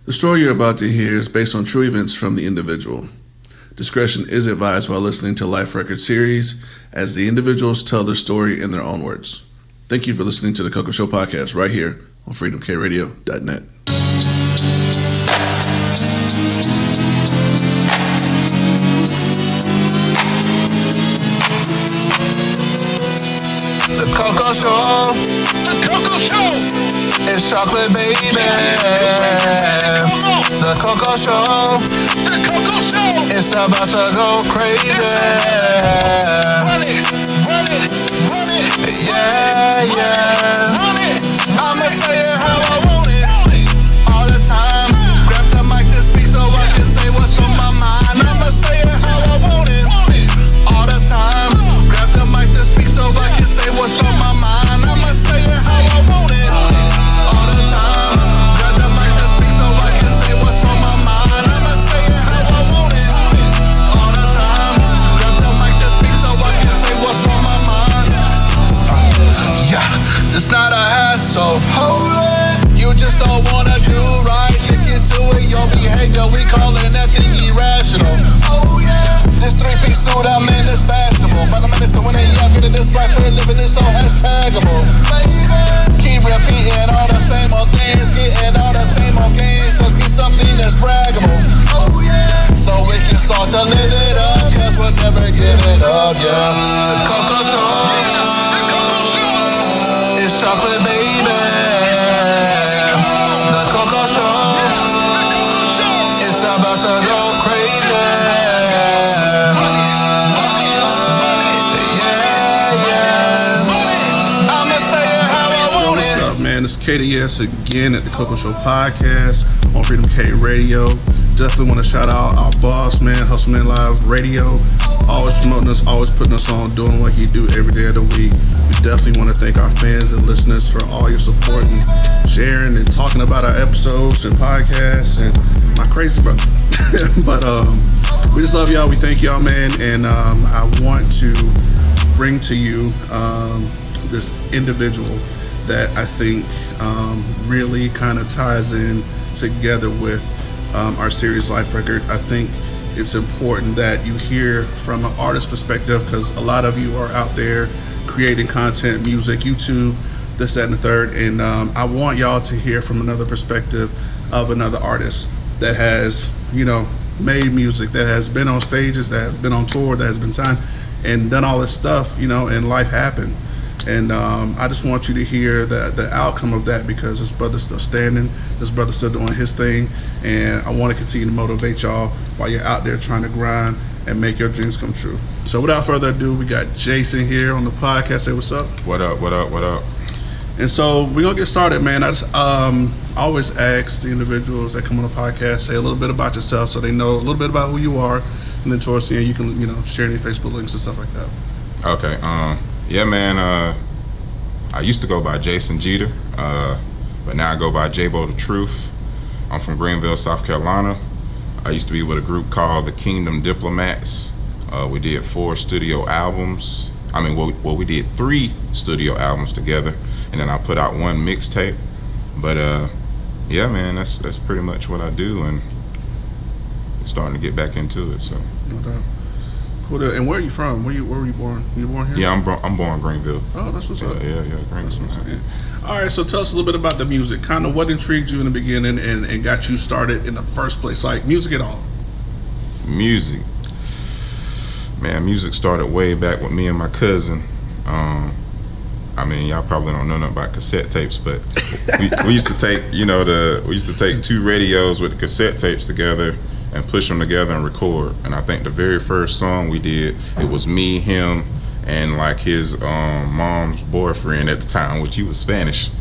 The story you're about to hear is based on true events from the individual. Discretion is advised while listening to Life Record series as the individuals tell their story in their own words. Thank you for listening to the Coco Show podcast right here on freedomkradio.net. The Coco Show. The Coco Show. It's chocolate, baby. The Coco Show. The Coco Show. It's about to go crazy. Run it. Run it. Run it. Yeah, yeah. Run it. I'ma say it how I want it. All the time. Grab the mic to speak so I can say what's on my mind. I'ma say it how I want it. All the time. Grab the mic to speak so I can say what's on my mind. I'ma say it how I want it. All the time. Grab the mic to speak so I can say what's on my mind. I'ma say it how I want it. All the time. Grab the mic to speak so I can say what's on my mind. Yeah, it's not a hassle. You just don't wanna do right. Stick into it, your behavior, we calling that thing irrational. Oh yeah. This three-piece suit I'm in is fashionable. But I'm in it to win it, yeah, I'm getting this life for the living, it's so hashtagable. Keep repeating all the same old things, getting all the same old games. Let's get something that's braggable. Oh yeah. So we can start to live it up, cause we'll never give it up, yeah. The Coco Show. It's chocolate, baby. The Coco Show. It's about to go crazy. It's KDS again at the Coco Show podcast on Freedom K Radio. Definitely want to shout out our boss, man, Hustleman Live Radio. Always promoting us, always putting us on, doing what he do every day of the week. We definitely want to thank our fans and listeners for all your support and sharing and talking about our episodes and podcasts and my crazy brother. But we just love y'all. We thank y'all, man. And I want to bring to you this individual that I think really kind of ties in together with our series Life Record. I think it's important that you hear from an artist perspective because a lot of you are out there creating content, music, YouTube, this, that, and the third. And I want y'all to hear from another perspective of another artist that has, you know, made music, that has been on stages, that has been on tour, that has been signed and done all this stuff, you know, and life happened. And I just want you to hear the outcome of that because this brother's still standing, this brother's still doing his thing, and I want to continue to motivate y'all while you're out there trying to grind and make your dreams come true. So without further ado, we got Jason here on the podcast. Say what's up. What up, what up, what up? And so we're going to get started, man. I just always ask the individuals that come on the podcast, say a little bit about yourself so they know a little bit about who you are, and then towards the end you can, you know, share any Facebook links and stuff like that. Okay, yeah, man, I used to go by Jason Jeter, but now I go by BoBo the Truth. I'm from Greenville, South Carolina. I used to be with a group called the Kingdom Diplomats. We did 4 studio albums. I mean, well, we did 3 studio albums together, and then I put out 1 mixtape. But yeah, man, that's pretty much what I do, and starting to get back into it. So. No doubt. Cool. And where are you from? Where were you born? You born here? Yeah, I'm born in Greenville. Oh, that's what's up. Yeah, Greenville. Yeah. All right, so tell us a little bit about the music. Kind of what intrigued you in the beginning and got you started in the first place, like music at all. Music. Man, music started way back with me and my cousin. I mean, y'all probably don't know nothing about cassette tapes, but we used to take, you know, we used to take 2 radios with the cassette tapes together and push them together and record. And I think the very first song we did, it was me, him, and like his mom's boyfriend at the time, which he was Spanish.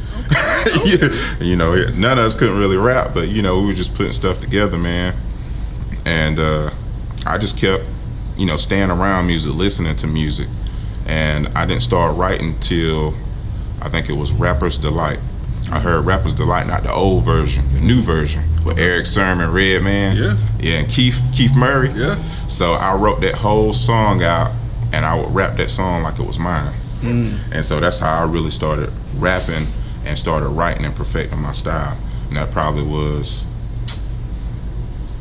Okay. You know, none of us couldn't really rap, but you know, we were just putting stuff together, man. And I just kept, you know, staying around music, listening to music. And I didn't start writing till I think it was Rapper's Delight. I heard Rapper's Delight, not the old version, the new version with Eric Sermon, Redman, and Keith Murray. Yeah. So I wrote that whole song out, and I would rap that song like it was mine. And so that's how I really started rapping and started writing and perfecting my style. And that probably was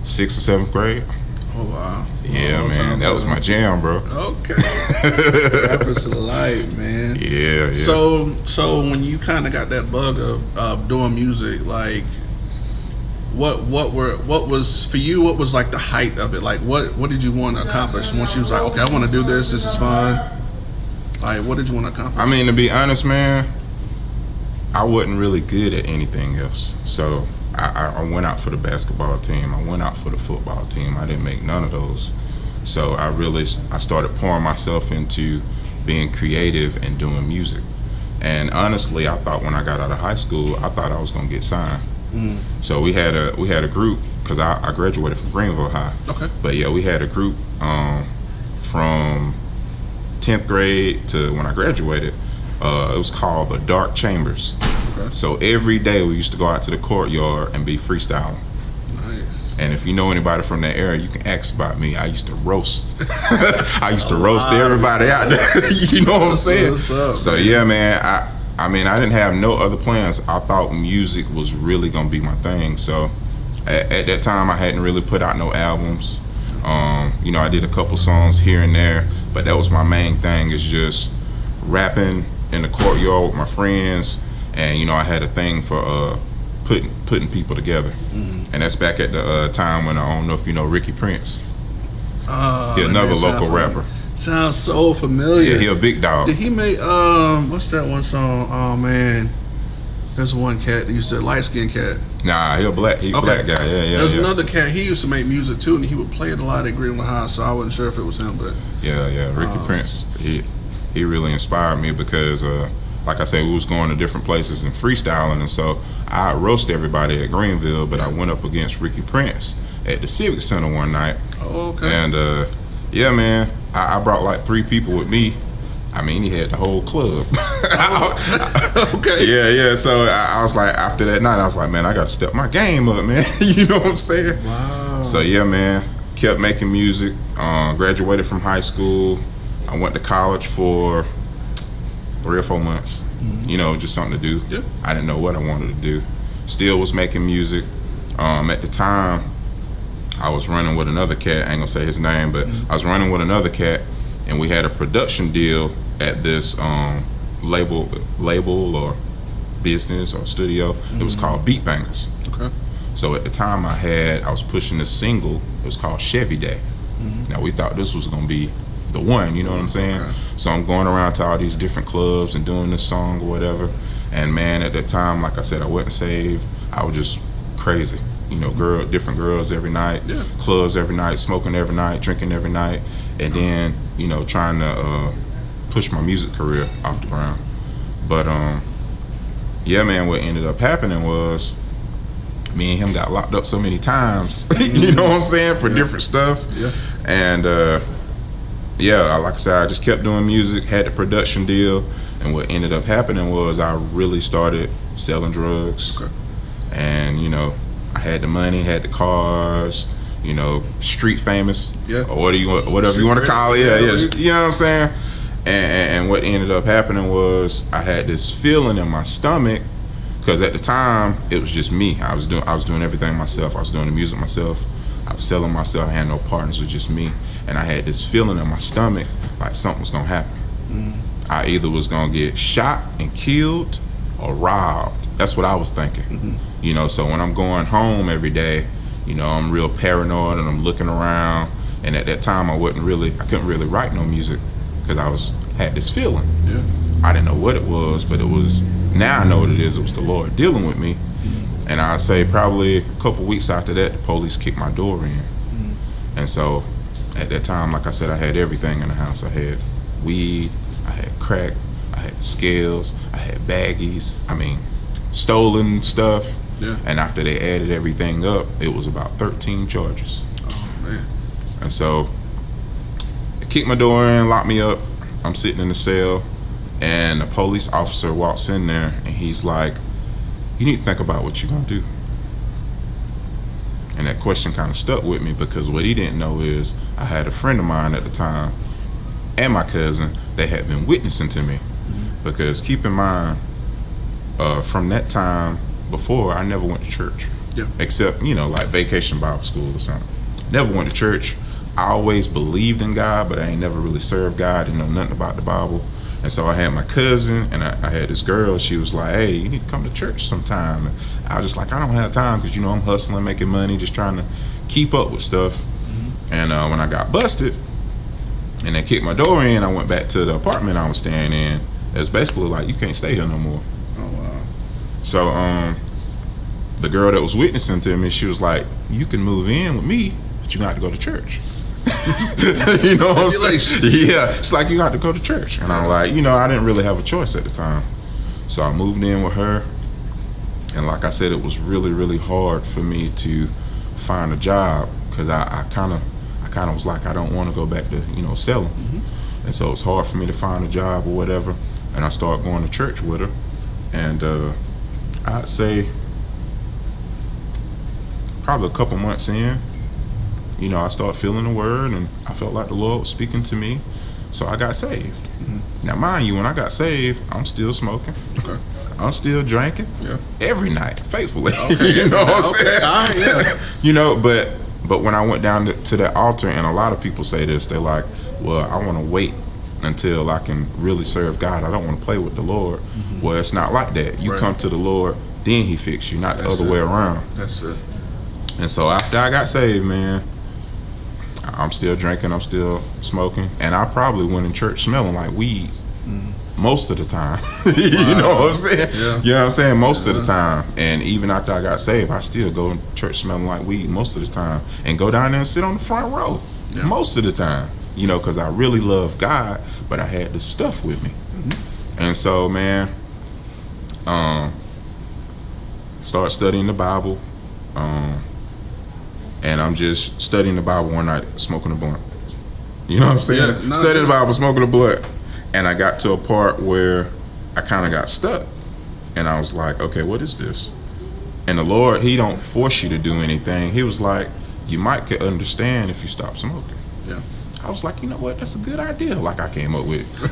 6th or 7th grade. Oh wow. Yeah, man, that was my jam, bro. Okay. Rappers to life, man. Yeah. So when you kind of got that bug of doing music, like, what was for you? What was like the height of it? Like, what did you want to accomplish once you was like, okay, I want to do this. This is fun. Like, what did you want to accomplish? I mean, to be honest, man, I wasn't really good at anything else. So I went out for the basketball team. I went out for the football team. I didn't make none of those. So I started pouring myself into being creative and doing music. And honestly, I thought when I got out of high school, I thought I was gonna get signed. So we had a group, because I graduated from Greenville High. Okay. But yeah, we had a group from 10th grade to when I graduated. It was called the Dark Chambers. Okay. So every day we used to go out to the courtyard and be freestyling. Nice. And if you know anybody from that area, you can ask about me. I used to roast. I used to roast everybody out there. You know what I'm saying? What's up, so man? Yeah, man. I mean, I didn't have no other plans. I thought music was really gonna be my thing. So at that time, I hadn't really put out no albums. You know, I did a couple songs here and there, but that was my main thing, is just rapping in the courtyard with my friends. And you know, I had a thing for putting people together. And that's back at the time when, I don't know if you know Ricky Prince. He another local rapper. Sounds so familiar. Yeah, he a big dog. Did he make what's that one song? Oh man, there's one cat that used to, light skinned cat. Nah, he a black guy. Yeah. There's another cat. He used to make music too, and he would play it a lot at Greenville High. So I wasn't sure if it was him, but yeah. Ricky Prince. He really inspired me because, like I said, we was going to different places and freestyling, and so I roast everybody at Greenville. But I went up against Ricky Prince at the Civic Center one night. Oh, okay. And yeah, man, I brought like 3 people with me. I mean, he had the whole club. Okay. Yeah. So I was like, after that night, I was like, man, I got to step my game up, man. You know what I'm saying? Wow. So yeah, man, kept making music. Graduated from high school. I went to college for 3 or 4 months. You know, just something to do. Yeah. I didn't know what I wanted to do. Still was making music. At the time, I was running with another cat. I ain't gonna say his name, but I was running with another cat, and we had a production deal at this label or business or studio. It was called Beat Bangers. Okay. So at the time, I was pushing this single. It was called Chevy Day. Now we thought this was gonna be the one, you know what I'm saying? Okay. So I'm going around to all these different clubs and doing this song or whatever. And man, at that time, like I said, I wasn't saved. I was just crazy. You know, different girls every night, clubs every night, smoking every night, drinking every night, and then, you know, trying to push my music career off the ground. But yeah, man, what ended up happening was me and him got locked up so many times. You know what I'm saying? For different stuff. Yeah. And yeah, like I said, I just kept doing music, had the production deal, and what ended up happening was I really started selling drugs. Okay. And, you know, I had the money, had the cars, you know, street famous, or whatever you want to call it. Yeah. You know what I'm saying? And what ended up happening was I had this feeling in my stomach, because at the time it was just me. I was doing everything myself. I was doing the music myself. I was selling myself. I had no partners. It was just me. And I had this feeling in my stomach like something was gonna happen. I either was gonna get shot and killed or robbed. That's what I was thinking. You know, so when I'm going home every day, you know, I'm real paranoid and I'm looking around. And at that time, I couldn't really write no music because had this feeling. Yeah. I didn't know what it was, but it was. Now I know what it is. It was the Lord dealing with me. And I'd say probably a couple weeks after that, the police kicked my door in. And so at that time, like I said, I had everything in the house. I had weed, I had crack, I had scales, I had baggies. I mean, stolen stuff. Yeah. And after they added everything up, it was about 13 charges. Oh man. And so they kicked my door in, locked me up. I'm sitting in the cell, and a police officer walks in there, and he's like, "You need to think about what you're gonna do." And that question kind of stuck with me, because what he didn't know is I had a friend of mine at the time and my cousin that had been witnessing to me. Because keep in mind, from that time before, I never went to church. Yeah. Except, like Vacation Bible School or something. Never went to church. I always believed in God, but I ain't never really served God. Didn't know nothing about the Bible. And so I had my cousin, and I had this girl. She was like, hey, you need to come to church sometime. And I was just like, I don't have time because, I'm hustling, making money, just trying to keep up with stuff. Mm-hmm. And when I got busted and they kicked my door in, I went back to the apartment I was staying in. It was basically like, you can't stay here no more. Oh, wow. So the girl that was witnessing to me, she was like, you can move in with me, but you got to go to church. You know what I'm saying? Yeah, it's like you got to go to church. And I'm like, I didn't really have a choice at the time. So I moved in with her. And like I said, it was really, really hard for me to find a job because I kind of was like, I don't want to go back to, selling. Mm-hmm. And so it's hard for me to find a job or whatever. And I started going to church with her. And I'd say probably a couple months in, I started feeling the word, and I felt like the Lord was speaking to me, so I got saved. Mm-hmm. Now, mind you, when I got saved, I'm still smoking. Okay. I'm still drinking. Yeah. Every night, faithfully. Okay. You know what I'm saying? All right, yeah. But when I went down to that altar, and a lot of people say this, they're like, well, I want to wait until I can really serve God. I don't want to play with the Lord. Mm-hmm. Well, it's not like that. You come to the Lord, then He fix you, not the other way around. That's it. And so after I got saved, man, I'm still drinking, I'm still smoking, and I probably went in church smelling like weed most of the time. You know what I'm saying? Yeah. You know what I'm saying? Most of the time. And even after I got saved, I still go in church smelling like weed most of the time and go down there and sit on the front row most of the time, because I really love God, but I had this stuff with me. Mm-hmm. And so, man, start studying the Bible. And I'm just studying the Bible one night, smoking a blunt. You know what I'm saying? Yeah, studying the Bible, smoking a blunt. And I got to a part where I kind of got stuck. And I was like, okay, what is this? And the Lord, He don't force you to do anything. He was like, you might could understand if you stop smoking. Yeah. I was like, you know what? That's a good idea. Like I came up with it.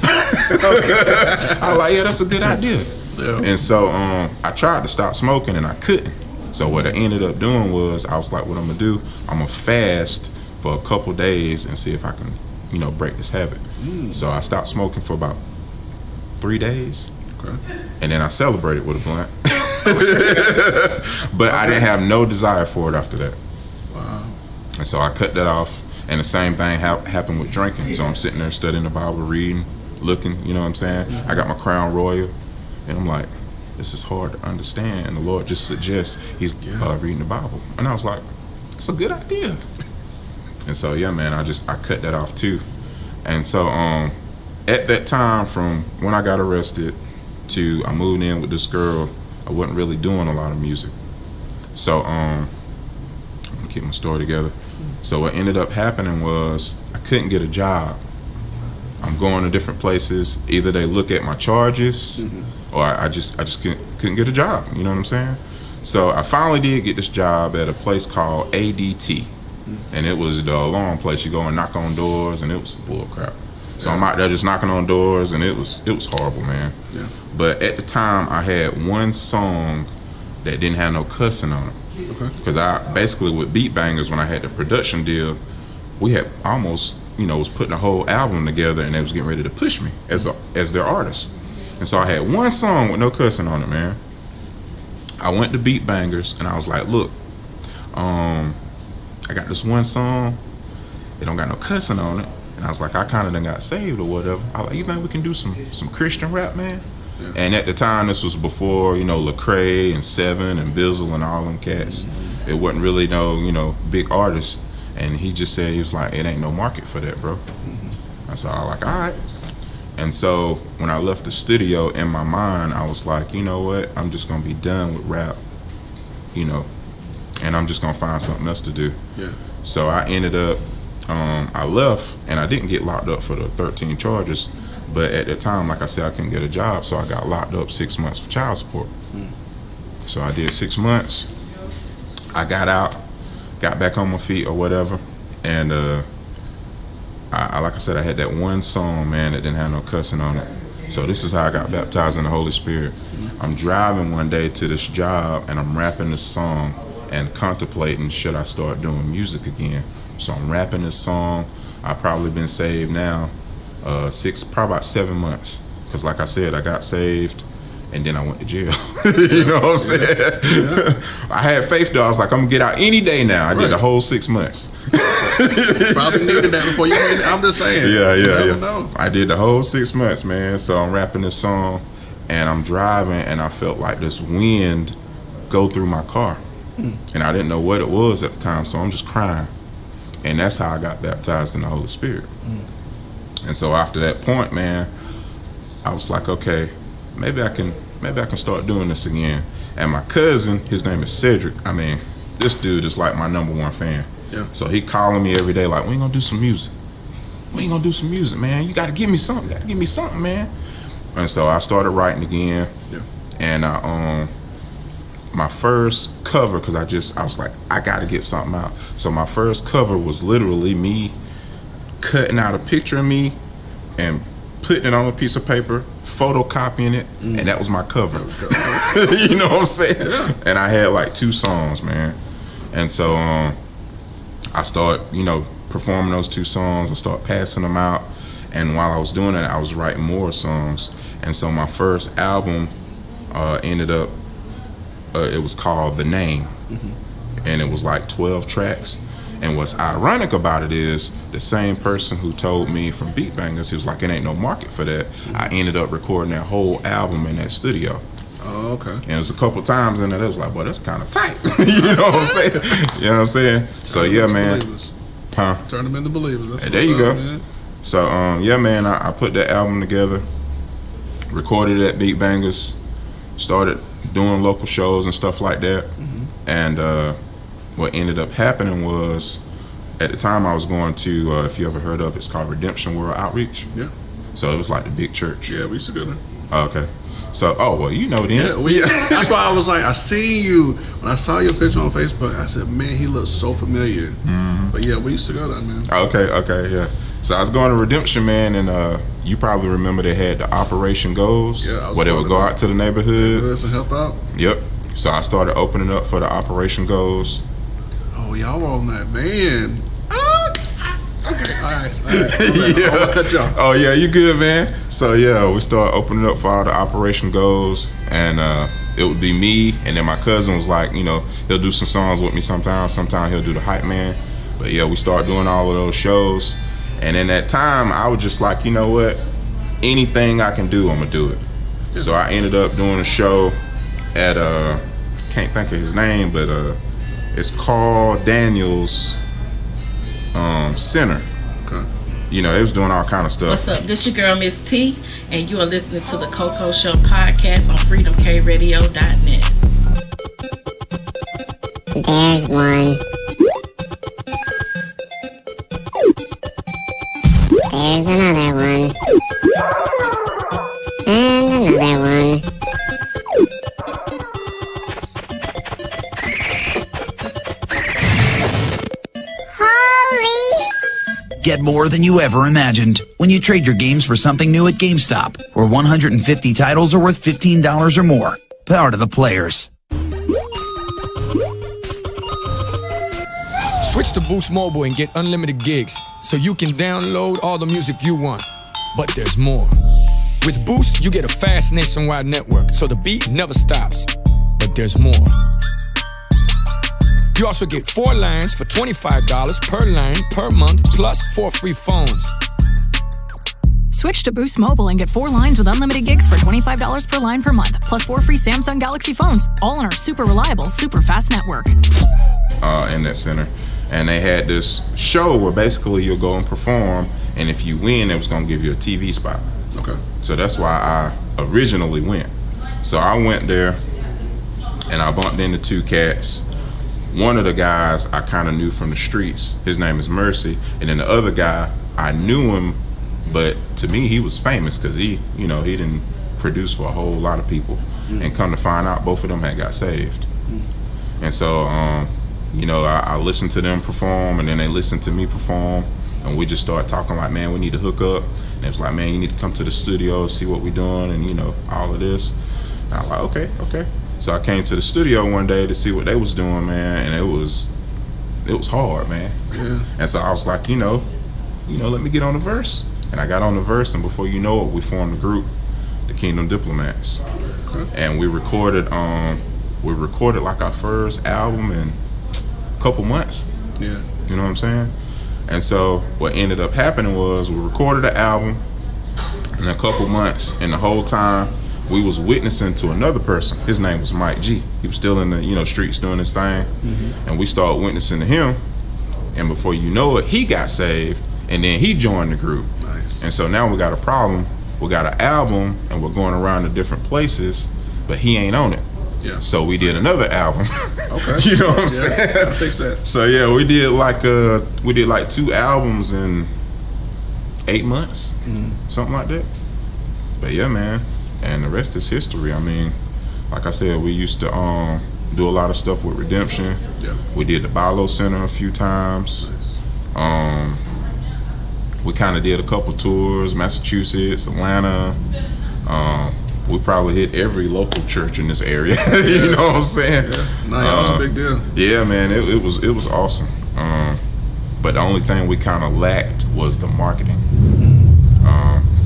I was like, yeah, that's a good idea. Yeah. And so I tried to stop smoking and I couldn't. So what I ended up doing was, I was like, what I'm gonna do, I'm gonna fast for a couple days and see if I can, break this habit. So I stopped smoking for about 3 days. Okay. And then I celebrated with a blunt. But I didn't have no desire for it after that. Wow. And so I cut that off. And the same thing happened with drinking. So I'm sitting there studying the Bible, reading, looking, you know what I'm saying? Mm-hmm. I got my Crown Royal. And I'm like, this is hard to understand. And the Lord just suggests He's reading the Bible. And I was like, it's a good idea. And so, yeah, man, I cut that off too. And so at that time, from when I got arrested to I moved in with this girl, I wasn't really doing a lot of music. So I'm gonna keep my story together. So what ended up happening was I couldn't get a job. I'm going to different places. Either they look at my charges, or I just couldn't get a job. You know what I'm saying? So I finally did get this job at a place called ADT, and it was the alarm place. You go and knock on doors, and it was bull crap. So I'm out there just knocking on doors, and it was horrible, man. Yeah. But at the time, I had one song that didn't have no cussing on it. Okay. Because I basically with Beat Bangers, when I had the production deal, we had almost was putting a whole album together, and they was getting ready to push me as their artist. And so I had one song with no cussing on it, man. I went to Beat Bangers, and I was like, look, I got this one song, it don't got no cussing on it. And I was like, I kind of done got saved or whatever. I was like, you think we can do some Christian rap, man? Yeah. And at the time, this was before, Lecrae and Seven and Bizzle and all them cats. Mm-hmm. It wasn't really no, big artists. And he just said, he was like, it ain't no market for that, bro. Mm-hmm. So I was like, all right. And so when I left the studio, in my mind, I was like, you know what? I'm just going to be done with rap, and I'm just going to find something else to do. Yeah. So I ended up, I left, and I didn't get locked up for the 13 charges. But at the time, like I said, I couldn't get a job, so I got locked up 6 months for child support. So I did 6 months. I got out, got back on my feet or whatever, and I like I said, I had that one song, man, that didn't have no cussing on it. So this is how I got baptized in the Holy Spirit. I'm driving one day to this job, and I'm rapping this song, and contemplating, should I start doing music again? So I'm rapping this song. I've probably been saved now probably about 7 months. Because like I said, I got saved and then I went to jail. You know what I'm saying? Yeah. I had faith though. I was like, I'm gonna get out any day now. I did the whole 6 months. Probably needed that before you made it. I'm just saying. Yeah. I did the whole 6 months, man. So I'm rapping this song and I'm driving and I felt like this wind go through my car. And I didn't know what it was at the time, so I'm just crying. And that's how I got baptized in the Holy Spirit. And so after that point, man, I was like, okay, maybe I can start doing this again. And my cousin, his name is Cedric. I mean, this dude is like my #1 fan. Yeah. So he calling me every day like, we ain't gonna do some music. We ain't gonna do some music, man. You gotta give me something. Man. And so I started writing again. Yeah. And my first cover, because I was like, I gotta get something out. So my first cover was literally me cutting out a picture of me and putting it on a piece of paper, photocopying it, and that was my cover. You know what I'm saying? Yeah. And I had like 2 songs, man. And so I started, performing those 2 songs and start passing them out. And while I was doing that, I was writing more songs. And so my first album ended up, it was called The Name. And it was like 12 tracks. And what's ironic about it is the same person who told me from Beat Bangers, he was like, it ain't no market for that. I ended up recording that whole album in that studio. Oh, okay. And it was a couple times in there, it was like, boy, that's kind of tight. You know what I'm saying? You know what I'm saying? So yeah, man. Turn them into believers. That's there you go. Man. So yeah, man, I put that album together, recorded it at Beat Bangers, started doing local shows and stuff like that. And what ended up happening was, at the time I was going to, if you ever heard of it, it's called Redemption World Outreach. Yeah. So it was like the big church. Yeah, we used to go there. Okay. So, well, you know then. Yeah, that's why I was like, I seen you, when I saw your picture on Facebook, I said, man, he looks so familiar. But yeah, we used to go there, man. Okay, yeah. So I was going to Redemption, man, and you probably remember they had the Operation Goes, where they would go out to the neighborhoods and help out. Yep. So I started opening up for the Operation Goes. Oh, y'all were on that van. Okay, all right. Yeah. I'll cut y'all. Oh yeah, you good, man. So yeah, we started opening up for all the Operation Goes, and it would be me, and then my cousin was like, he'll do some songs with me sometimes. Sometimes he'll do the hype man. But yeah, we started doing all of those shows, and in that time, I was just like, you know what? Anything I can do, I'm gonna do it. Yeah. So I ended up doing a show at can't think of his name, but it's called Daniel's Center. Okay. They was doing all kind of stuff. What's up? This your girl Miss T, and you are listening to the Coco Show podcast on freedomkradio.net. There's one. There's another one. And another one. Get more than you ever imagined when you trade your games for something new at GameStop, where 150 titles are worth $15 or more. Power to the players. Switch to Boost Mobile and get unlimited gigs so you can download all the music you want. But there's more. With Boost, you get a fast nationwide network, so the beat never stops. But there's more. You also get 4 lines for $25 per line per month, plus 4 free phones. Switch to Boost Mobile and get 4 lines with unlimited gigs for $25 per line per month, plus 4 free Samsung Galaxy phones, all on our super reliable, super fast network. In that center. And they had this show where basically you'll go and perform, and if you win, it was going to give you a TV spot. Okay. So that's why I originally went. So I went there, and I bumped into 2 cats. One of the guys I kind of knew from the streets. His name is Mercy. And then the other guy, I knew him, but to me, he was famous because he didn't produce for a whole lot of people. And come to find out, both of them had got saved. And so, I listened to them perform, and then they listened to me perform. And we just started talking like, man, we need to hook up. And it was like, man, you need to come to the studio, see what we're doing, and, all of this. And I was like, okay. So I came to the studio one day to see what they was doing, man, and it was hard, man. Yeah. And so I was like, let me get on the verse. And I got on the verse, and before you know it, we formed the group, the Kingdom Diplomats. Okay. And we recorded like our first album in a couple months. Yeah. You know what I'm saying? And so what ended up happening was we recorded the album in a couple months, and the whole time we was witnessing to another person. His name was Mike G. He was still in the streets doing his thing, and we started witnessing to him. And before you know it, he got saved, and then he joined the group. Nice. And so now we got a problem. We got an album, and we're going around to different places, but he ain't on it. Yeah. So we did another album. Okay. You know what I'm Yeah, saying? gotta fix that. So yeah, we did like 2 albums in 8 months, something like that. But yeah, man, and the rest is history. I mean, like I said, we used to do a lot of stuff with Redemption. Yeah. We did the BoBo Center a few times. Nice. We kind of did a couple tours, Massachusetts, Atlanta. We probably hit every local church in this area. You know what I'm saying? Yeah. No, that was a big deal. Yeah, man, it was awesome. But the only thing we kind of lacked was the marketing.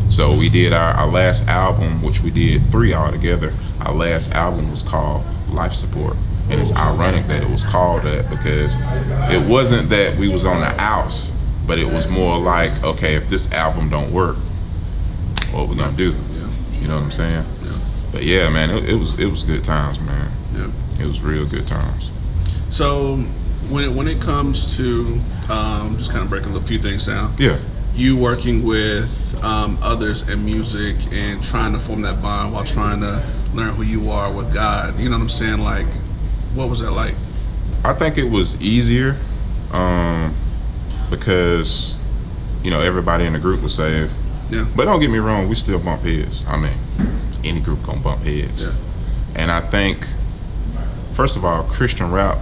So we did our last album, which we did 3 altogether. Our last album was called Life Support. And it's ironic that it was called that because it wasn't that we was on the outs, but it was more like, okay, if this album don't work, what we gonna do? Yeah. You know what I'm saying? Yeah. But yeah, man, it was good times, man. Yeah. It was real good times. So when it comes to just kind of breaking a few things down. Yeah. You working with others in music and trying to form that bond while trying to learn who you are with God. You know what I'm saying? Like, what was that like? I think it was easier because, everybody in the group was saved. Yeah. But don't get me wrong, we still bump heads. I mean, any group gonna bump heads. Yeah. And I think, first of all, Christian rap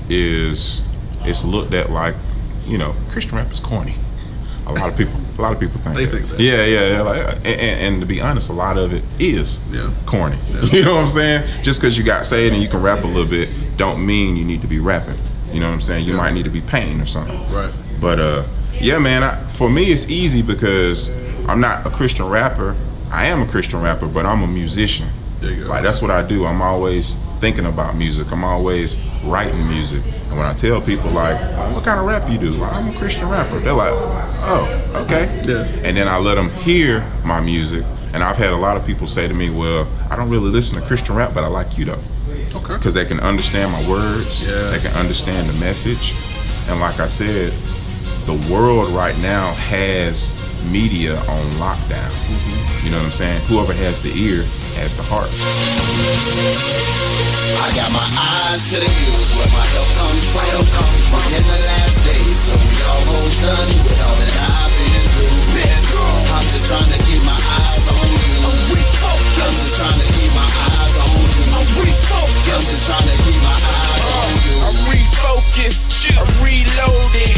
it's looked at like, Christian rap is corny. A lot of people think They that. think that. Yeah. Like, and to be honest, a lot of it is corny. Yeah. You know what I'm saying? Just because you got saved and you can rap a little bit, don't mean you need to be rapping. You know what I'm saying? You might need to be painting or something. Right. But yeah, man. For me, it's easy because I'm not a Christian rapper. I am a Christian rapper, but I'm a musician. There you go. Like that's what I do. I'm always thinking about music. I'm always writing music. And when I tell people like, what kind of rap you do? Like, I'm a Christian rapper. They're like, oh, okay. Yeah. And then I let them hear my music. And I've had a lot of people say to me, well, I don't really listen to Christian rap, but I like you though. Okay. Because they can understand my words. Yeah. They can understand the message. And like I said, the world right now has media on lockdown. You know what I'm saying? Whoever has the ear has the heart. I got my eyes to the hills where my help comes from. In the last days, so we almost done with all that I've been through. I'm just trying to keep my eyes on you. I'm just trying to keep my eyes on you. I'm just trying to keep my eyes on you. I'm refocused, I'm reloaded.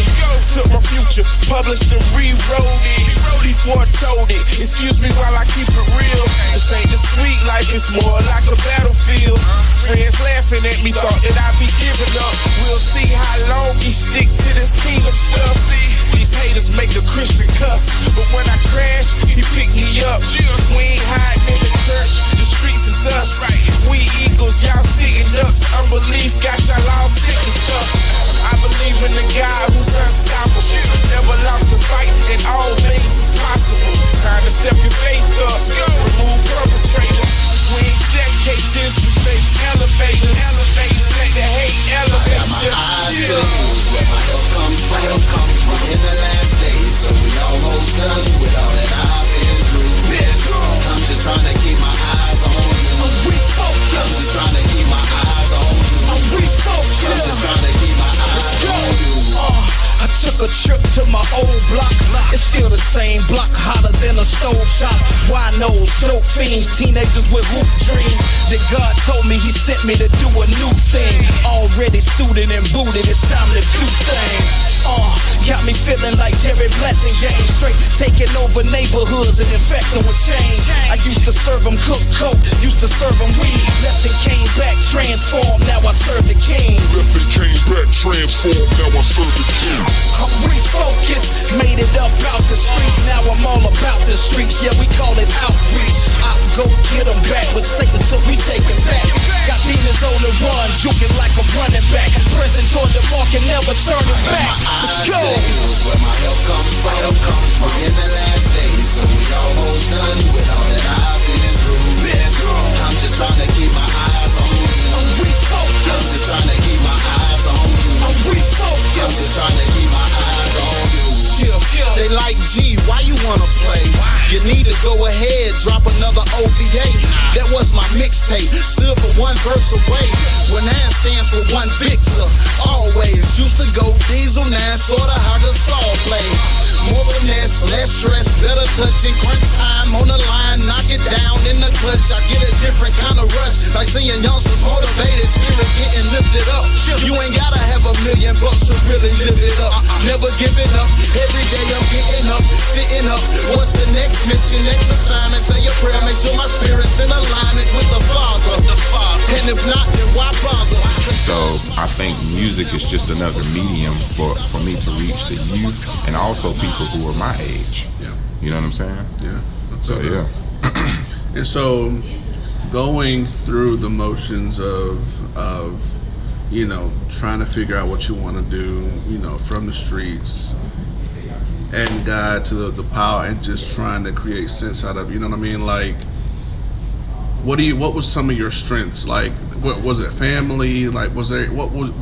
Took my future, published and rewrote it. He foretold it. Excuse me while I keep it real. This ain't the sweet life, it's more like a battlefield. Friends laughing at me, thought that I'd be giving up. We'll see how long he stick to this kingdom stuff. These haters make a Christian cuss, but when I crash, he pick me up. We ain't hiding in the church, the streets is us. We eagles, y'all sitting ducks. Unbelief got y'all all sick and stuff. I believe in the God who's unstoppable. Never lost a fight, and all things is possible. Trying to step your faith up, remove perpetrators. We ain't staircases, we make elevators. Let the hate elevate I got my you. eyes to the hills where my help comes from. In the last days, so we almost done with all that I've been through. I'm just trying to keep my eyes on you. I'm just trying to keep my eyes on you. I'm just trying to keep my eyes on you. I took a trip to my old block. It's still the same block, hotter than a stove top. Winos, dope fiends, teenagers with hoop dreams. Then God told me he sent me to do a new thing. Already suited and booted, it's time to do things. Got me feeling like Jerry Blessing James, straight taking over neighborhoods and infecting with change. I used to serve them cook coke, used to serve them weed. Left and came back, transformed, now I serve the king. Left and came back, transformed, now I serve the king. I'm refocused, made it up out the streets, now I'm all about the streets, yeah we call it outreach. I go get them back, but Satan till we take it back. Got demons on the run, juking like a running back. Pressing toward the mark and never turning back. Let's go. Where my help comes from. We're in the last days, so we almost done with all that I've been through. I'm just trying to keep my eyes on you. I'm refocused. I'm just trying to keep my eyes on you. I'm refocused. I'm just trying to keep my eyes on you. They like, G, why you wanna play? You need to go ahead, drop another OVA. That was my mixtape, stood for one verse away. When I stands for one fixer, always used to go diesel, now sorta how the saw play. More finesse, less stress, better touching, crunch time on the line, knock it down in the clutch. I get a different kind of rush, like seeing youngsters motivated, spirit getting lifted up. You ain't gotta have $1 million to really live it up. Never giving up, every day I'm getting up, sitting up. What's the next mission, next assignment? Say your prayer, make sure my spirit's in alignment with the Father. And if not, then why bother? So I think music is just another medium for me to reach the youth and also people who are my age. Yeah. You know what I'm saying? Yeah. So yeah. And so going through the motions of you know, trying to figure out what you want to do, you know, from the streets and God to the power and just trying to create sense out of, you know what I mean? Like, what was some of your strengths? Like, what was it, family? Like, what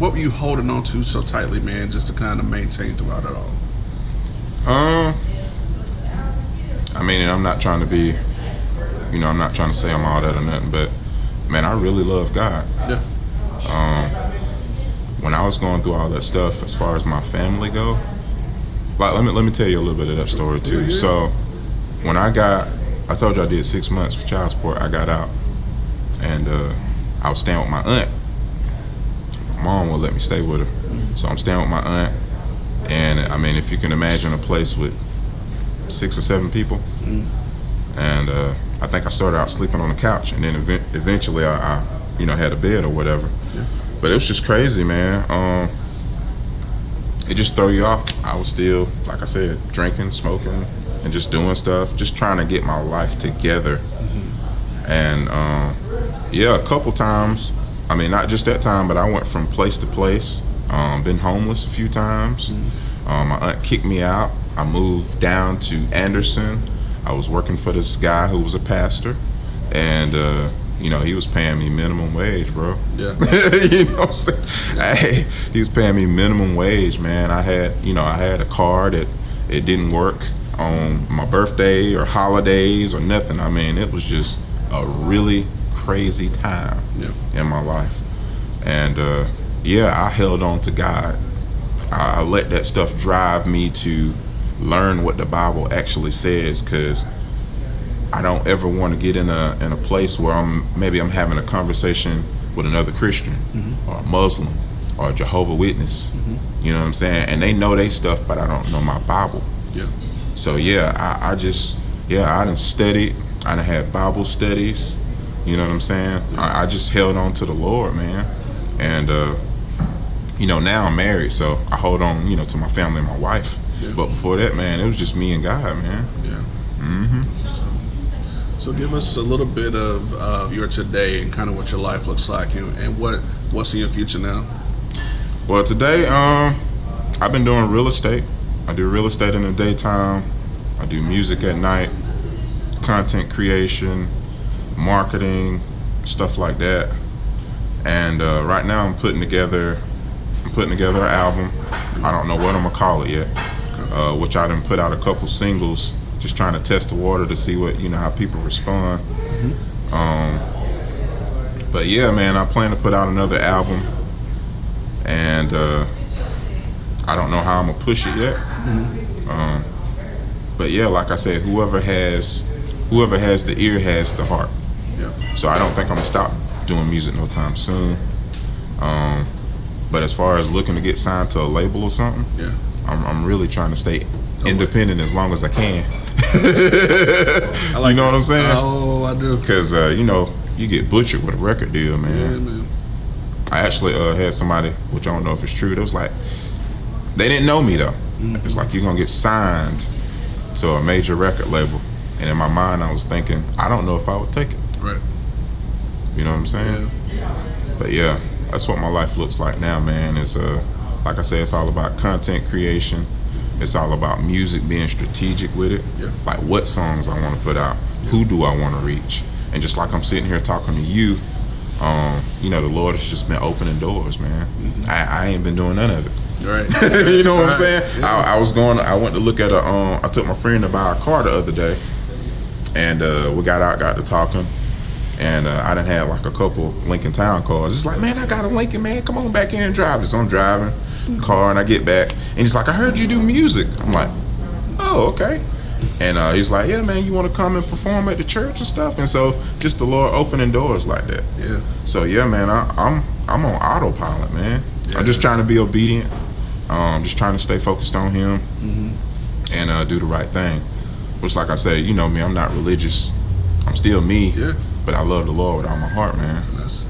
were you holding on to so tightly, man, just to kind of maintain throughout it all? I mean, and I'm not trying to be, you know, I'm not trying to say I'm all that or nothing, but man, I really love God. Yeah. When I was going through all that stuff, as far as my family go, like let me tell you a little bit of that story too. Yeah. So when I told you I did 6 months for child support. I got out, and I was staying with my aunt. My mom won't let me stay with her, so I'm staying with my aunt. And I mean, if you can imagine a place with 6 or 7 people, and I think I started out sleeping on the couch, and then eventually I you know, had a bed or whatever. Yeah. But it was just crazy, man. It just throw you off. I was still, like I said, drinking, smoking, and just doing stuff, just trying to get my life together. And yeah, a couple times, I mean, not just that time, but I went from place to place. Been homeless a few times. My aunt kicked me out. I moved down to Anderson. I was working for this guy who was a pastor, and you know, he was paying me minimum wage, bro. Yeah. You know what I'm saying? Hey, he was paying me minimum wage, man. I had a car that it didn't work on my birthday or holidays or nothing. I mean, it was just a really crazy time in my life. And yeah, I held on to God. I let that stuff drive me to learn what the Bible actually says, because I don't ever want to get in a place where I'm having a conversation with another Christian or a Muslim or a Jehovah's Witness. You know what I'm saying? And they know they stuff, but I don't know my Bible. Yeah. So yeah, I done studied. I done had Bible studies. You know what I'm saying? I just held on to the Lord, man. And you know, now I'm married, so I hold on, you know, to my family and my wife. Yeah. But before that, man, it was just me and God, man. Yeah. So give us a little bit of your today and kind of what your life looks like, and what's in your future now. Well, today, I've been doing real estate. I do real estate in the daytime. I do music at night, content creation, marketing, stuff like that. And right now, I'm putting together an album. I don't know what I'm gonna call it yet. Which I done put out a couple singles, just trying to test the water to see what, you know, how people respond. But yeah, man, I plan to put out another album, and I don't know how I'm gonna push it yet. But yeah, like I said, whoever has the ear has the heart. Yeah. So I don't think I'm gonna stop doing music no time soon. But as far as looking to get signed to a label or something, I'm really trying to stay independent as long as I can. I like you know what I'm saying? Oh, I do. Because you know, you get butchered with a record deal, man. Yeah, man. I actually had somebody, which I don't know if it's true. That was like, they didn't know me though. It's like you're gonna get signed to a major record label, and in my mind, I was thinking, I don't know if I would take it. Right. You know what I'm saying? Yeah. But yeah, that's what my life looks like now, man. It's like I said, it's all about content creation. It's all about music, being strategic with it. Yeah. Like what songs I want to put out, who do I want to reach, and just like I'm sitting here talking to you, you know, the Lord has just been opening doors, man. I ain't been doing none of it. Right. You know what I'm saying? Yeah. I went to look at I took my friend to buy a car the other day, and we got to talking, and I done had like a couple Lincoln Town cars. It's like, man, I got a Lincoln, man, come on back here and drive it. So I'm driving the car, and I get back, and he's like, I heard you do music. I'm like, oh, okay. And he's like, yeah, man, you want to come and perform at the church and stuff? And so just the Lord opening doors like that. Yeah. So yeah, man, I'm on autopilot, man. Yeah. I'm just trying to be obedient. Just trying to stay focused on Him and do the right thing. Which, like I said, you know me, I'm not religious. I'm still me. Yeah. But I love the Lord with all my heart, man. That's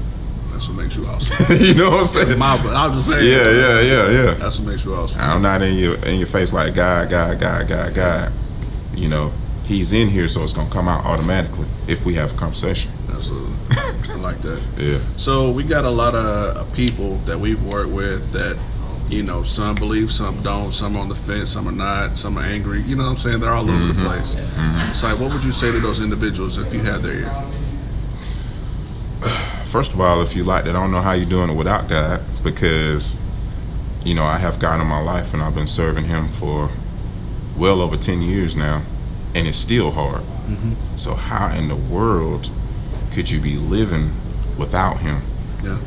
what makes you awesome. You know what I'm saying? I'm just saying. Yeah. That's what makes you awesome. I'm not in your face like God. You know, He's in here, so it's gonna come out automatically if we have a conversation. Absolutely. I like that. Yeah. So we got a lot of people that we've worked with that, you know, some believe, some don't, some are on the fence, some are not, some are angry. You know what I'm saying? They're all over the place. It's like, what would you say to those individuals if you had their ear? First of all, if you like that, I don't know how you're doing it without God, because, you know, I have God in my life and I've been serving Him for well over 10 years now, and it's still hard. So how in the world could you be living without Him? Yeah.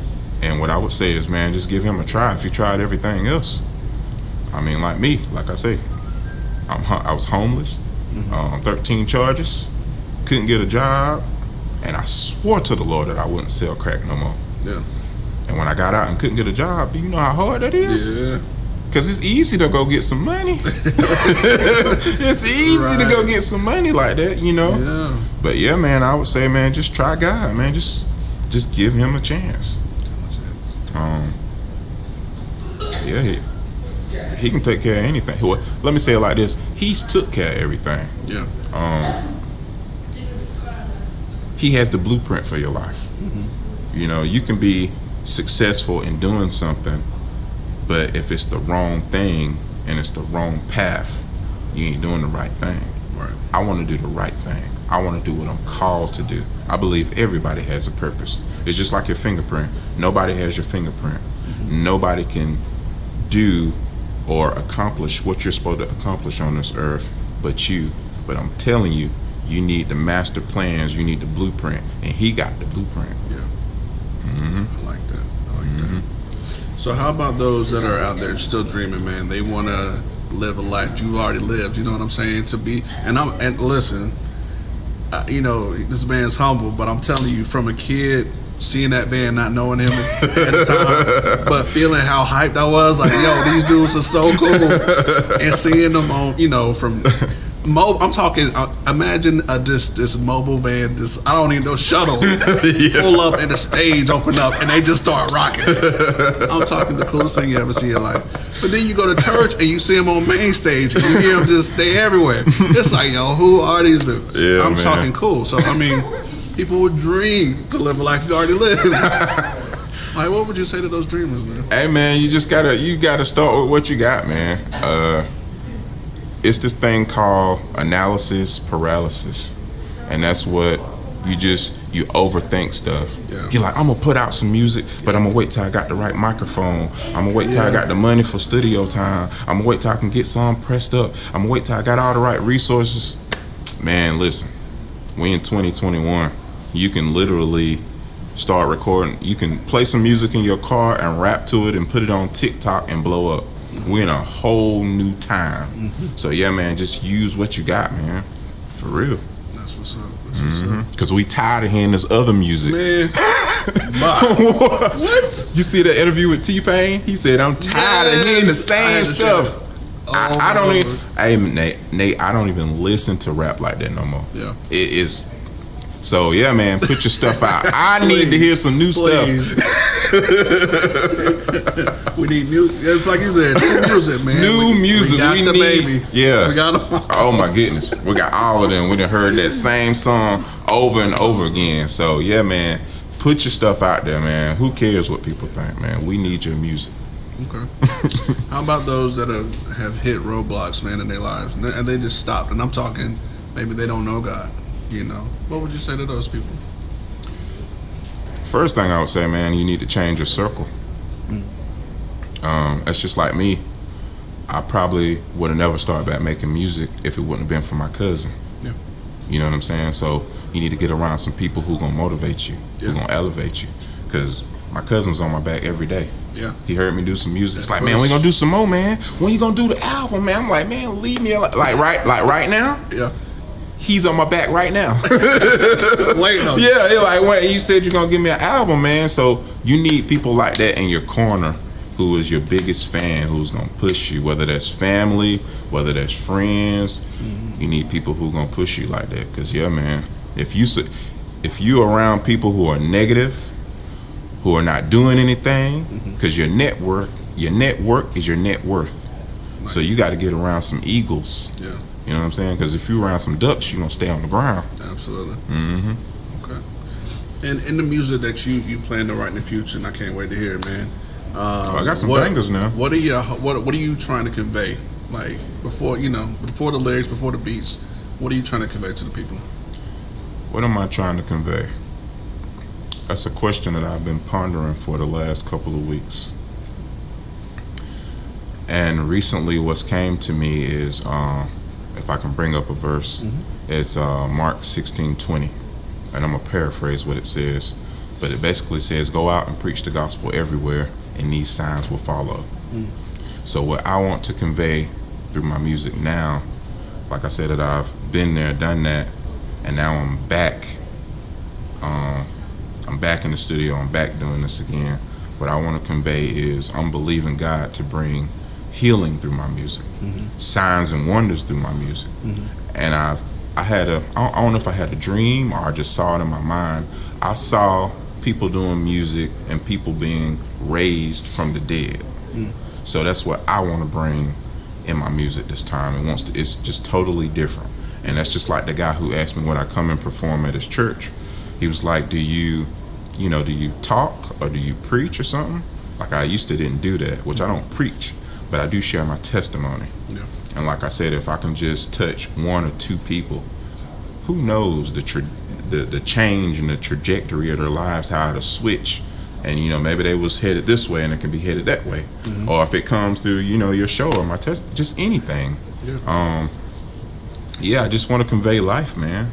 And what I would say is, man, just give Him a try. If you tried everything else, I mean, like me, like I say, I was homeless, 13 charges, couldn't get a job, and I swore to the Lord that I wouldn't sell crack no more. Yeah. And when I got out and couldn't get a job, do you know how hard that is? Yeah. Because it's easy to go get some money. It's easy to go get some money like that, you know? Yeah. But yeah, man, I would say, man, just try God, man. Just give Him a chance. Yeah, he can take care of anything. Well, let me say it like this: He's took care of everything. Yeah. He has the blueprint for your life. You know, you can be successful in doing something, but if it's the wrong thing and it's the wrong path, you ain't doing the right thing. Right. I want to do the right thing. I want to do what I'm called to do. I believe everybody has a purpose. It's just like your fingerprint. Nobody has your fingerprint. Nobody can do or accomplish what you're supposed to accomplish on this earth but you. But I'm telling you, you need the master plans, you need the blueprint, and He got the blueprint. Yeah. I like that. That. So how about those that are out there still dreaming, man? They want to live a life you already lived. You know what I'm saying? To be, and listen, you know, this man's humble, but I'm telling you, from a kid, seeing that van, not knowing him at the time, but feeling how hyped I was, like, yo, these dudes are so cool, and seeing them on, you know, from I'm talking, imagine this mobile van, I don't even know, shuttle, pull up and the stage open up and they just start rocking. I'm talking the coolest thing you ever see in your life. But then you go to church and you see them on main stage and you hear them they everywhere. It's like, yo, who are these dudes? Yeah, I'm man. talking cool. So, I mean, people would dream to live a life you already lived. Like, what would you say to those dreamers, man? Hey, man, you gotta start with what you got, man. It's this thing called analysis paralysis, and that's what you overthink stuff. Yeah. You're like, I'm gonna put out some music, but I'm gonna wait till I got the right microphone. I'm gonna wait till I got the money for studio time. I'm gonna wait till I can get some pressed up. I'm gonna wait till I got all the right resources. Man, listen, we in 2021. You can literally start recording. You can play some music in your car and rap to it and put it on TikTok and blow up. We're in a whole new time. So yeah, man, just use what you got, man. For real. That's what's up. That's what's up. Because we tired of hearing this other music. Man. What? You see that interview with T-Pain? He said, I'm tired of hearing the same stuff. I don't even. Hey, Nate, I don't even listen to rap like that no more. Yeah. It is. So yeah, man, put your stuff out. I need to hear some new stuff. We need new. It's like you said, new music, man. New music. We got the baby. Yeah. We got them. Oh my goodness, we got all of them. We done heard that same song over and over again. So yeah, man, put your stuff out there, man. Who cares what people think, man? We need your music. Okay. How about those that have hit roadblocks, man, in their lives, and they just stopped? And I'm talking, maybe they don't know God. You know, what would you say to those people? First thing I would say, man, you need to change your circle. That's just like me. I probably would have never started back making music if it wouldn't have been for my cousin. Yeah. You know what I'm saying? So you need to get around some people who gonna motivate you, who gonna elevate you. Because my cousin was on my back every day. Yeah. He heard me do some music. It's like, man, we gonna do some more, man. When you gonna do the album, man? I'm like, man, leave me alone. Like right now. Yeah. He's on my back right now. Waiting on you. Yeah, like, wait, you said you're gonna give me an album, man. So you need people like that in your corner who is your biggest fan, who's gonna push you, whether that's family, whether that's friends. Mm-hmm. You need people who gonna push you like that. Cause yeah, man, if you around people who are negative, who are not doing anything, cause your network is your net worth. Right. So you got to get around some eagles. Yeah. You know what I'm saying? Because if you're around some ducks, you're going to stay on the ground. Absolutely. Mm-hmm. Okay. And in the music that you plan to write in the future, and I can't wait to hear it, man. I got some bangers now. What are you trying to convey? Like, before the lyrics, before the beats, what are you trying to convey to the people? What am I trying to convey? That's a question that I've been pondering for the last couple of weeks. And recently what's came to me is... if I can bring up a verse, it's Mark 16:20, and I'm gonna paraphrase what it says, but it basically says, "Go out and preach the gospel everywhere, and these signs will follow." So what I want to convey through my music now, like I said, that I've been there, done that, and now I'm back. I'm back in the studio. I'm back doing this again. What I want to convey is I'm believing God to bring healing through my music, signs and wonders through my music. And I don't know if I had a dream or I just saw it in my mind. I saw people doing music and people being raised from the dead. So that's what I want to bring in my music this time. It's just totally different. And that's just like the guy who asked me when I come and perform at his church. He was like, do you talk or do you preach or something? Like I used to didn't do that, which I don't preach. But I do share my testimony. Yeah. And like I said, if I can just touch one or two people, who knows the change and the trajectory of their lives, how it'll switch. And, maybe they was headed this way and it can be headed that way. Or if it comes through, your show or my just anything. Yeah. I just want to convey life, man.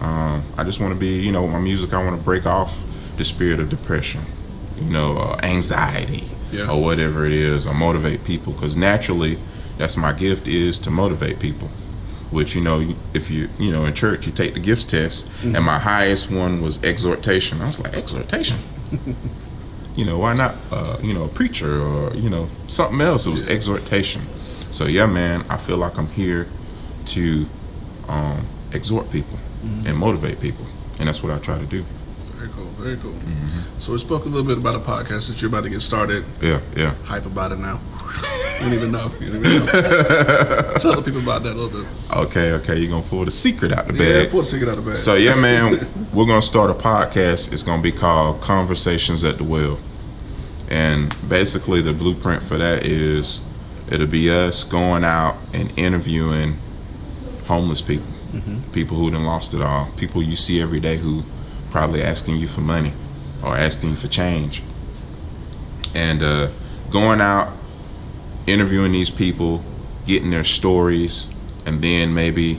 I just want to be, with my music, I want to break off the spirit of depression, anxiety. Yeah. Or whatever it is, or motivate people, because naturally that's my gift, is to motivate people. Which if you in church you take the gifts test, and my highest one was exhortation. I was like, exhortation? Why not a preacher or something else? It was exhortation. So yeah, man, I feel like I'm here to exhort people and motivate people, and that's what I try to do. Very cool. So we spoke a little bit about a podcast that you're about to get started. Yeah. Hype about it now. You don't even know. Tell the people about that a little bit. Okay. You're going to pull the secret out the bag. Yeah, pull the secret out the bag. So yeah, man, we're going to start a podcast. It's going to be called Conversations at the Well. And basically the blueprint for that is it'll be us going out and interviewing homeless people. People who done lost it all. People you see every day who probably asking you for money or asking you for change, and going out, interviewing these people, getting their stories, and then maybe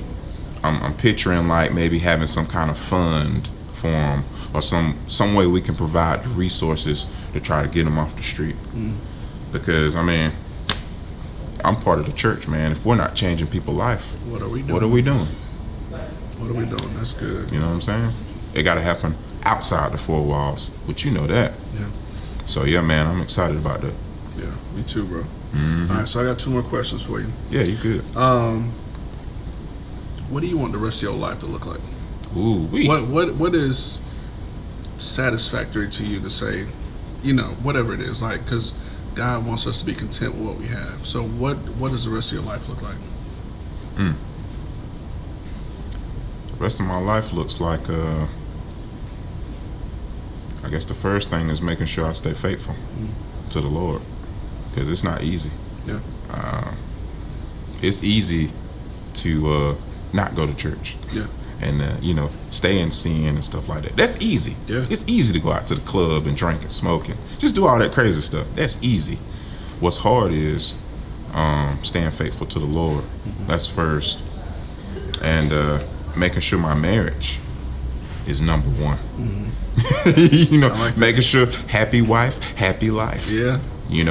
I'm picturing like maybe having some kind of fund for them or some way we can provide the resources to try to get them off the street. Because I'm part of the church, man. If we're not changing people's life, what are we doing? What are we doing? That's good. You know what I'm saying? It got to happen outside the four walls, but you know that. Yeah. So yeah, man, I'm excited about that. Yeah, me too, bro. Mm-hmm. All right, so I got 2 more questions for you. Yeah, you good. What do you want the rest of your life to look like? Ooh, What is satisfactory to you to say, whatever it is, like, because God wants us to be content with what we have. So what does the rest of your life look like? The rest of my life looks like, I guess the first thing is making sure I stay faithful to the Lord, because it's not easy. Yeah. It's easy to not go to church. Yeah. And stay in sin and stuff like that. That's easy. Yeah. It's easy to go out to the club and drink and smoke and just do all that crazy stuff. That's easy. What's hard is staying faithful to the Lord. That's first. And making sure my marriage is number one. Making sure happy wife, happy life. Yeah.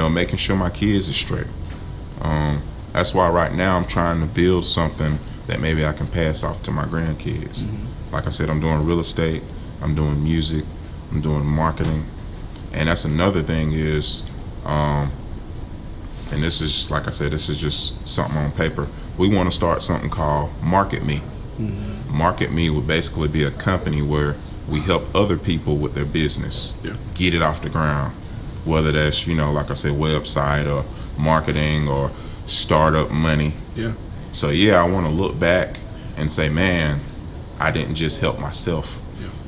Making sure my kids are straight. That's why right now I'm trying to build something that maybe I can pass off to my grandkids. Like I said, I'm doing real estate, I'm doing music, I'm doing marketing. And that's another thing is, and this is, like I said, this is just something on paper. We want to start something called Market Me. Market Me would basically be a company where we help other people with their business, get it off the ground. Whether that's, like I said, website or marketing or startup money. Yeah. So I want to look back and say, man, I didn't just help myself.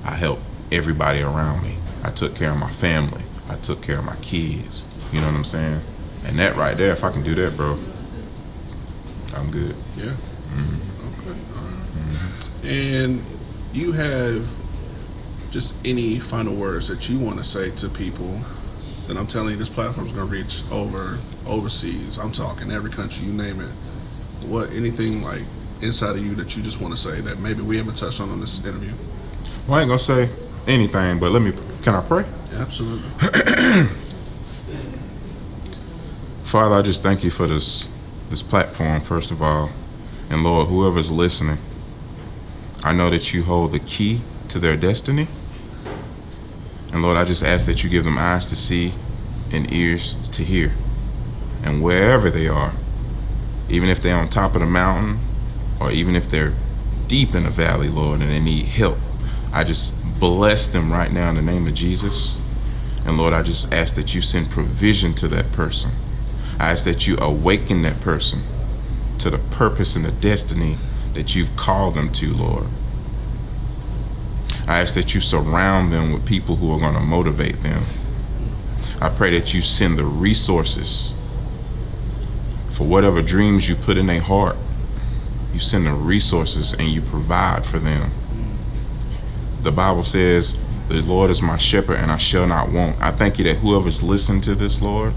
I helped everybody around me. I took care of my family. I took care of my kids. You know what I'm saying? And that right there, if I can do that, bro, I'm good. Yeah. Okay. And you have just any final words that you want to say to people? And I'm telling you, this platform is going to reach overseas. I'm talking every country, you name it. Anything like inside of you that you just want to say that maybe we haven't touched on this interview? Well, I ain't gonna say anything, but can I pray? Absolutely. Father, I just thank you for this platform, first of all. And Lord, whoever's listening, I know that you hold the key to their destiny. And Lord, I just ask that you give them eyes to see and ears to hear. And wherever they are, even if they're on top of the mountain or even if they're deep in a valley, Lord, and they need help, I just bless them right now in the name of Jesus. And Lord, I just ask that you send provision to that person. I ask that you awaken that person to the purpose and the destiny that you've called them to, Lord. I ask that you surround them with people who are going to motivate them. I pray that you send the resources for whatever dreams you put in their heart. You send the resources and you provide for them. The Bible says, the Lord is my shepherd and I shall not want. I thank you that whoever's listening to this, Lord,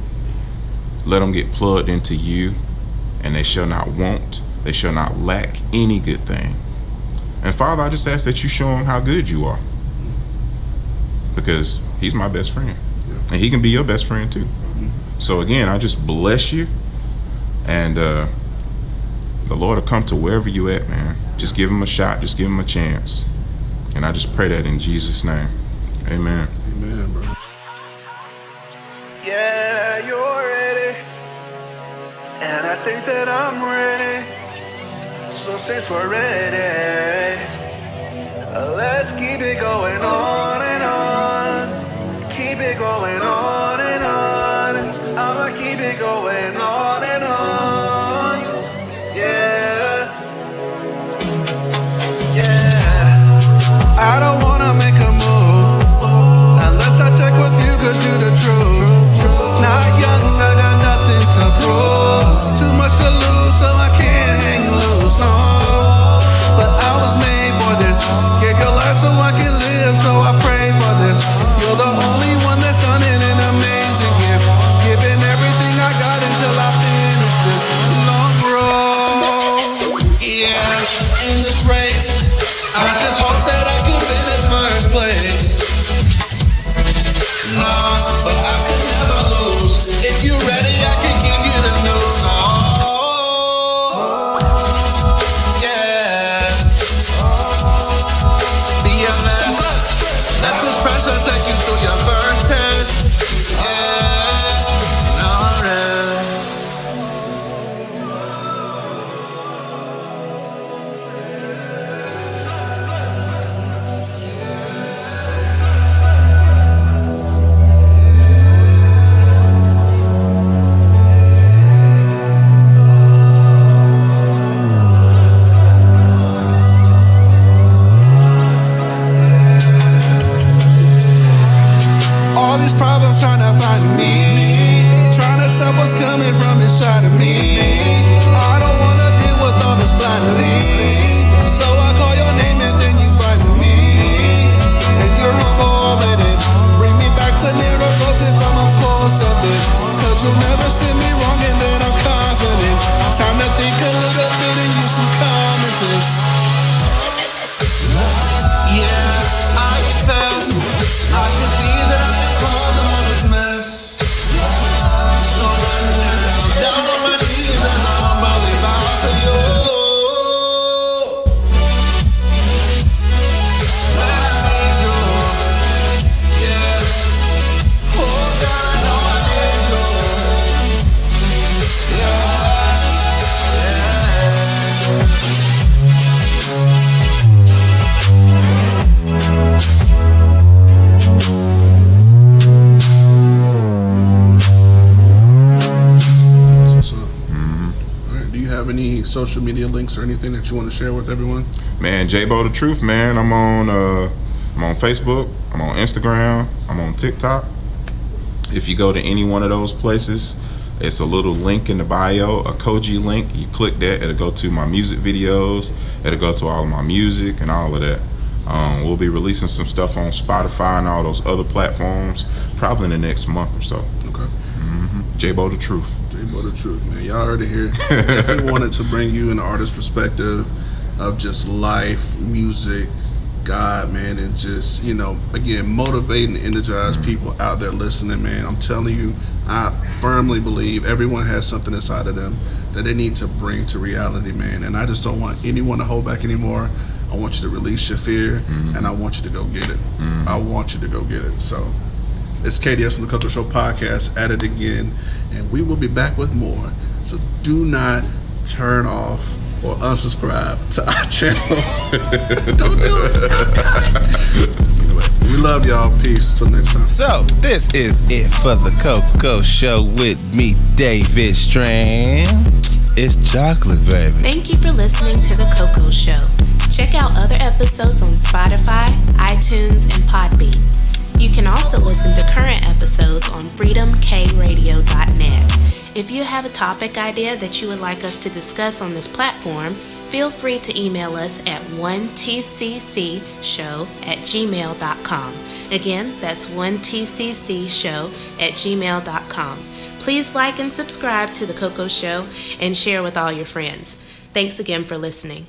let them get plugged into you and they shall not want, they shall not lack any good thing. And Father, I just ask that you show them how good you are, because he's my best friend and he can be your best friend too. So again, I just bless you, and the Lord will come to wherever you at, man. Just give him a shot, just give him a chance. And I just pray that in Jesus' name. Amen. Amen, bro. Yeah, you're ready, and I think that I'm ready. So since we're ready, let's keep it going on and on. Keep it going on and on. I'ma keep it going on and on. Yeah. Yeah. I don't wanna make a move unless I check with you, cause you're the truth. Not young, I got nothing to prove. Too much to lose, so I can't hang loose, no. But I was made for this. Give your life so I can live, so I pray for this. You're the only one that's done it, an amazing gift. Giving everything I got until I any social media links or anything that you want to share with everyone? Man, J-Bo the Truth, man. I'm on Facebook, I'm on Instagram, I'm on TikTok. If you go to any one of those places, it's a little link in the bio, a Koji link. You click that, it'll go to my music videos, it'll go to all of my music and all of that. We'll be releasing some stuff on Spotify and all those other platforms probably in the next month or so. Okay. J-Bo the Truth. J-Bo the Truth, man. Y'all heard it here. Definitely wanted to bring you an artist perspective of just life, music, God, man, and just, you know, again, motivate and energize people out there listening, man. I'm telling you, I firmly believe everyone has something inside of them that they need to bring to reality, man. And I just don't want anyone to hold back anymore. I want you to release your fear, and I want you to go get it. I want you to go get it. So it's KDS from the Coco Show Podcast at it again, and we will be back with more. So do not turn off or unsubscribe to our channel. Don't do it. Anyway, we love y'all. Peace. Till next time. So, this is it for the Coco Show with me, David Strand. It's chocolate, baby. Thank you for listening to the Coco Show. Check out other episodes on Spotify, iTunes, and Podbean. You can also listen to current episodes on freedomkradio.net. If you have a topic idea that you would like us to discuss on this platform, feel free to email us at 1tccshow@gmail.com. Again, that's 1tccshow@gmail.com. Please like and subscribe to The Coco Show and share with all your friends. Thanks again for listening.